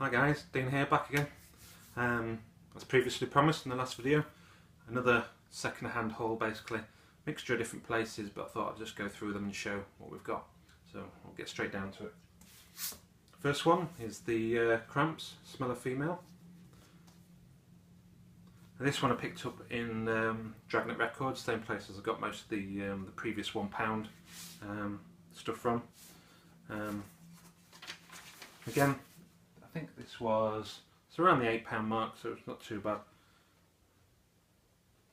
Hi guys, Dean here, back again. As previously promised in the last video, another second-hand haul basically. Mixture of different places, but I thought I'd just go through them and show what we've got. So I'll get straight down to it. First one is the Cramps Smell of Female. And this one I picked up in Dragnet Records, same place as I got most of the previous £1 stuff from. Again, I think this was, it's around the £8 mark, so it's not too bad.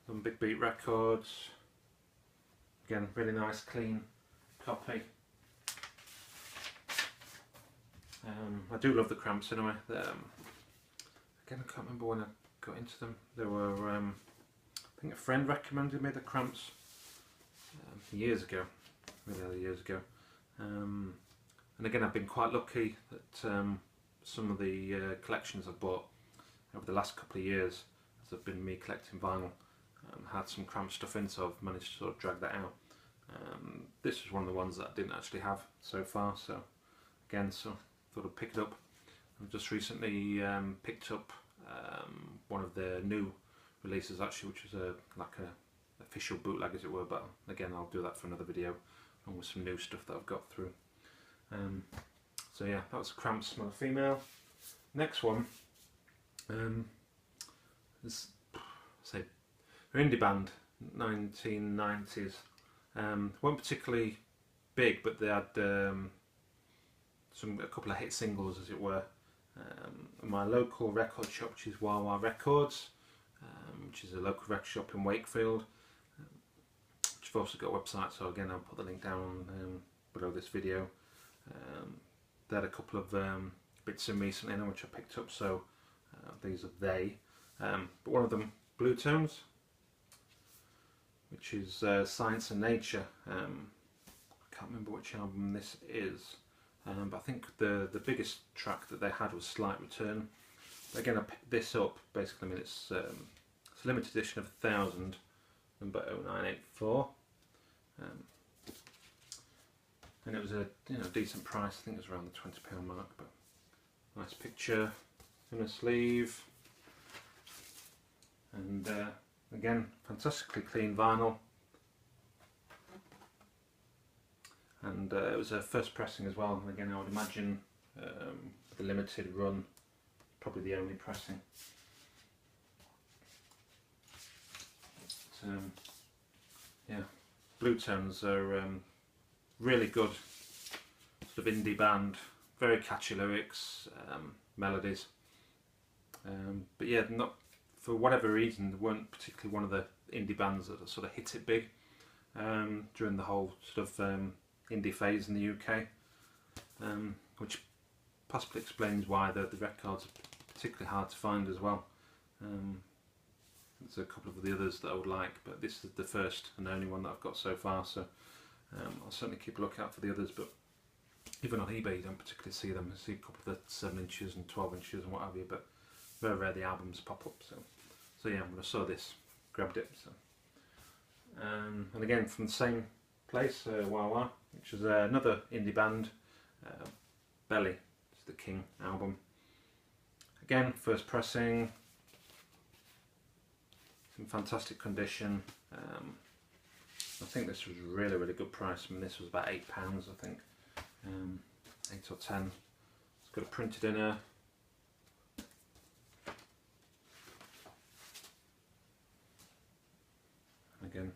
Some Big Beat Records. Again, really nice, clean copy. I do love the Cramps anyway. Again, I can't remember when I got into them. They were, I think a friend recommended me the Cramps years ago, really years ago. And again, I've been quite lucky that some of the collections I've bought over the last couple of years, as I've been me collecting vinyl, had some Cramp stuff in, so I've managed to sort of drag that out. This was one of the ones that I didn't actually have so far, so again, so thought I'd pick it up. I've just recently picked up one of their new releases actually, which was like a official bootleg as it were, but again I'll do that for another video, along with some new stuff that I've got through. So yeah, that was Cramps Smell of Female. Next one is, say, an indie band, 1990s. Weren't particularly big, but they had a couple of hit singles, as it were. My local record shop, which is Wawa Records, which is a local record shop in Wakefield, which have also got a website, so again I'll put the link down below this video. They had a couple of bits in recently which I picked up, so these are they. But one of them, Blue Tones, which is Science and Nature. I can't remember which album this is, but I think the biggest track that they had was Slight Return. But again, I picked this up, basically, I mean it's a limited edition of 1000, number 0984. And it was a decent price. I think it was around the £20 mark, but nice picture in a sleeve, and again, fantastically clean vinyl, and it was a first pressing as well, and again I would imagine the limited run, probably the only pressing. But, yeah, Blue Tones are really good sort of indie band, very catchy lyrics, melodies, but yeah, not for whatever reason they weren't particularly one of the indie bands that sort of hit it big during the whole sort of indie phase in the UK, which possibly explains why the records are particularly hard to find as well. There's a couple of the others that I would like, but this is the first and only one that I've got so far, so I'll certainly keep a lookout for the others. But even on eBay you don't particularly see them. I see a couple of the 7 inches and 12 inches and what have you, but very rare the albums pop up. So yeah, when I saw this, grabbed it. So and again from the same place, Wawa, which is another indie band, Belly, it's the King album. Again, first pressing, in fantastic condition. I think this was really good price. I mean, this was about £8, I think, 8 or 10. It's got a printed inner. Again,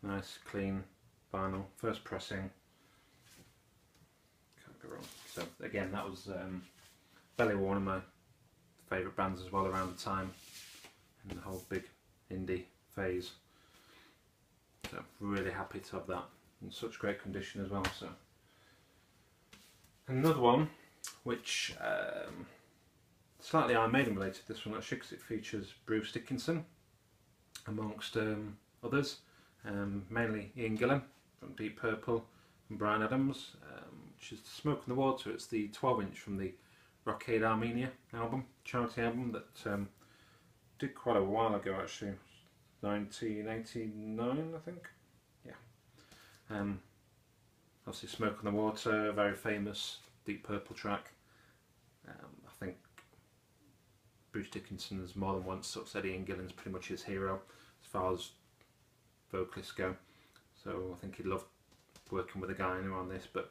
nice clean vinyl, first pressing. Can't go wrong. So again, that was Belly were one of my favourite bands as well around the time, in the whole big indie phase. So really happy to have that in such great condition as well. So another one, which slightly Iron Maiden related, this one actually, because it features Bruce Dickinson amongst others, mainly Ian Gillan from Deep Purple and Bryan Adams, which is Smoke on the Water. It's the 12-inch from the Rockade Armenia album, charity album that did quite a while ago actually. 1989, I think. Yeah. Obviously, Smoke on the Water, very famous Deep Purple track. I think Bruce Dickinson's more than once sort of said Ian Gillan's pretty much his hero as far as vocalists go. So I think he'd love working with a guy anyway on this, but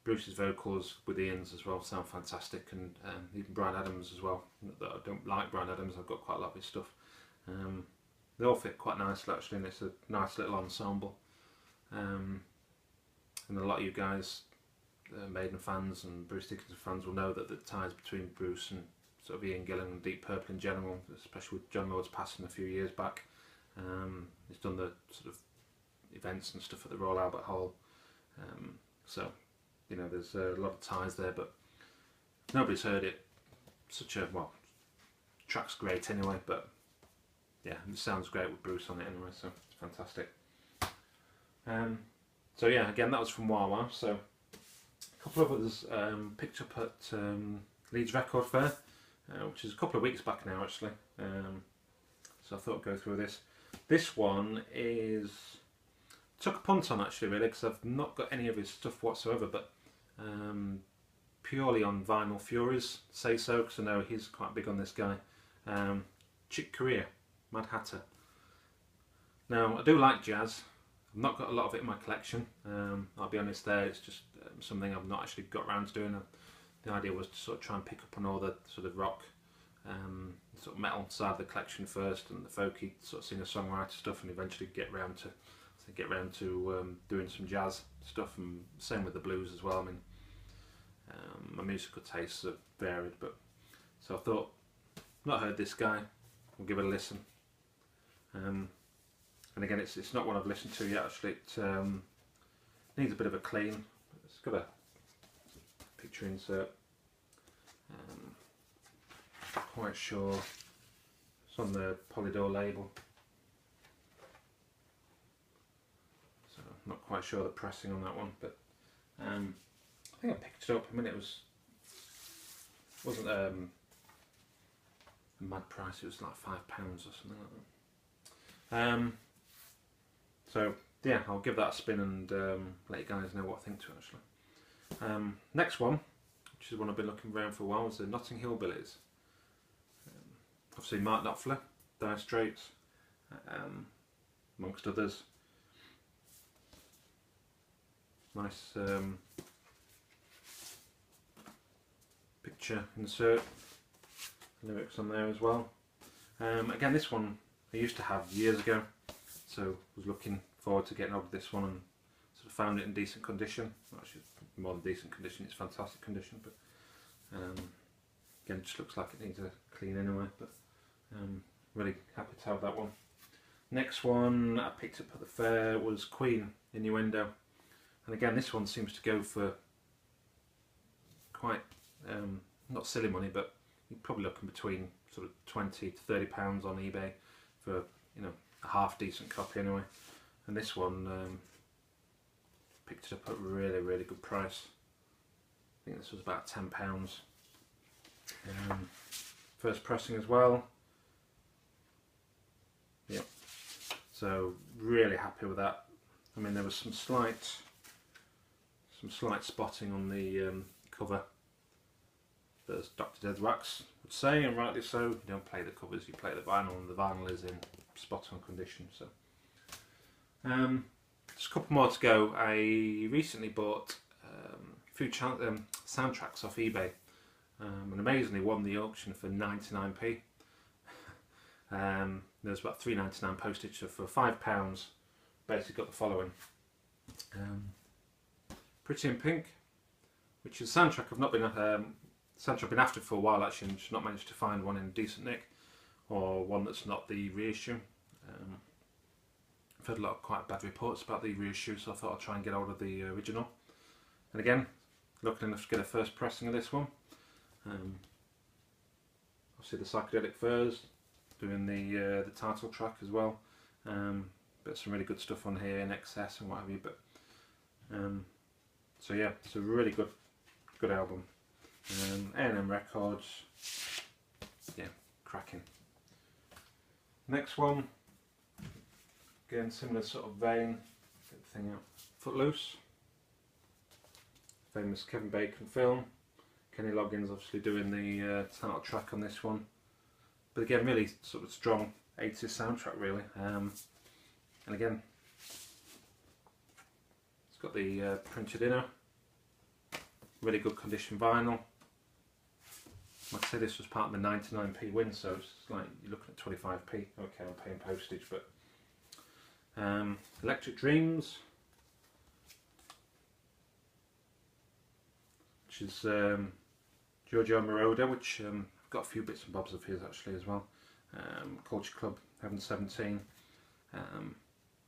Bruce's vocals with Ian's as well sound fantastic, and even Bryan Adams as well. Not that I don't like Bryan Adams, I've got quite a lot of his stuff. They all fit quite nicely actually, and it's a nice little ensemble. And a lot of you guys, Maiden fans and Bruce Dickinson fans, will know that the ties between Bruce and sort of Ian Gillan and Deep Purple in general, especially with John Lord's passing a few years back. He's done the sort of events and stuff at the Royal Albert Hall, so you know there's a lot of ties there, but nobody's heard it. Such a, well, track's great anyway, but yeah, it sounds great with Bruce on it anyway, so it's fantastic. So yeah, again, that was from Wawa. So a couple of others picked up at Leeds Record Fair, which is a couple of weeks back now actually. So I thought I'd go through this. This one is, took a punt on actually really, because I've not got any of his stuff whatsoever, but purely on Vinyl Furies, say so, because I know he's quite big on this guy. Chick Corea, Mad Hatter. Now I do like jazz. I've not got a lot of it in my collection, I'll be honest there, it's just something I've not actually got around to doing. The idea was to sort of try and pick up on all the sort of rock, sort of metal side of the collection first, and the folky sort of singer-songwriter stuff, and eventually get round to doing some jazz stuff, and same with the blues as well. I mean, my musical tastes are varied, but so I thought, not heard this guy, we'll give it a listen. And again, it's not one I've listened to yet actually. It needs a bit of a clean. It's got a picture insert. Quite sure it's on the Polydor label, so I'm not quite sure the pressing on that one, but I think I picked it up. I mean, wasn't a mad price. It was like £5 or something like that. So yeah, I'll give that a spin and let you guys know what I think to it actually. Next one, which is one I've been looking around for a while, is the Notting Hill Billies. Obviously Mark Knopfler, Dire Straits, amongst others. Nice picture insert, lyrics on there as well. Again, this one I used to have years ago, so was looking forward to getting over this one, and sort of found it in decent condition. Well, actually, more than decent condition, it's fantastic condition, but again, it just looks like it needs a clean anyway, but really happy to have that one. Next one I picked up at the fair was Queen, Innuendo, and again this one seems to go for quite, not silly money, but you're probably looking between sort of £20 to £30 on eBay for, you know, a half decent copy anyway. And this one, picked it up at a really, really good price. I think this was about £10. First pressing as well. Yep. So really happy with that. I mean, there was some slight spotting on the cover, as Dr. Deadwax would say, and rightly so. You don't play the covers, you play the vinyl, and the vinyl is in spot on condition. So just a couple more to go. I recently bought a few soundtracks off eBay, and amazingly won the auction for 99p. There's about £3.99 postage, so for £5 basically got the following: Pretty in Pink, which is a soundtrack I've not been I've been after for a while actually, and just not managed to find one in decent nick, or one that's not the reissue. I've heard a lot of quite bad reports about the reissue, so I thought I'd try and get hold of the original. And again, lucky enough to get a first pressing of this one. Obviously the Psychedelic Furs doing the title track as well. But some really good stuff on here in excess and what have you. But so yeah, it's a really good album. A&M Records, yeah, cracking. Next one, again similar sort of vein, get the thing out. Footloose, famous Kevin Bacon film. Kenny Loggins obviously doing the title track on this one. But again, really sort of strong 80s soundtrack really. And again, it's got the printed inner, really good condition vinyl. Like I say, this was part of the 99p win, so it's like you're looking at 25p. Okay, I'm paying postage, but Electric Dreams, which is Giorgio Moroder, which I've got a few bits and bobs of his actually as well. Culture Club, Heaven 17.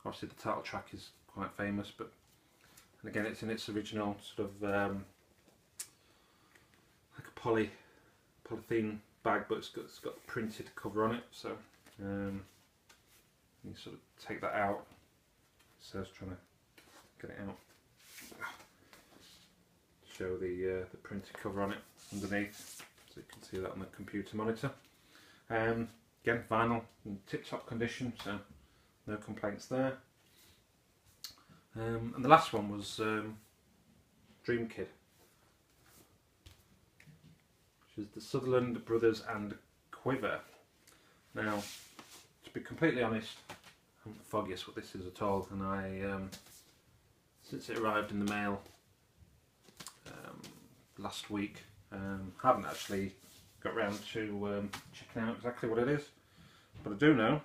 Obviously the title track is quite famous, but and again it's in its original sort of like a polythene bag, but it's got a printed cover on it, so you sort of take that out. So I was trying to get it out, show the printed cover on it underneath, so you can see that on the computer monitor. Again, vinyl in tip-top condition, so no complaints there. And the last one was Dream Kid, which is the Sutherland Brothers and Quiver. Now, to be completely honest, I'm the foggiest what this is at all, and I, since it arrived in the mail last week, haven't actually got round to checking out exactly what it is, but I do know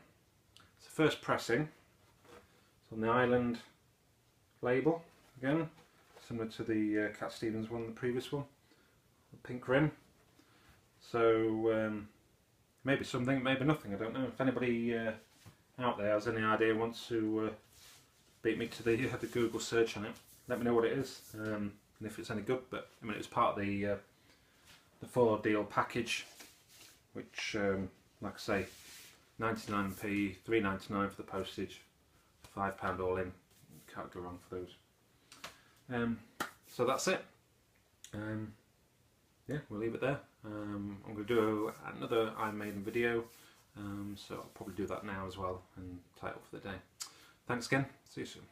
it's the first pressing. It's on the Island label, again, similar to the Cat Stevens one, the previous one, the pink rim. So maybe something, maybe nothing, I don't know. If anybody out there has any idea, wants to beat me to the Google search on it, let me know what it is, and if it's any good. But I mean, it was part of the 4-deal package, which, like I say, 99p, £3.99 for the postage, £5 all in. Can't go wrong for those. So that's it. Yeah, we'll leave it there. I'm going to do another Iron Maiden video, so I'll probably do that now as well and tie it up for the day. Thanks again, see you soon.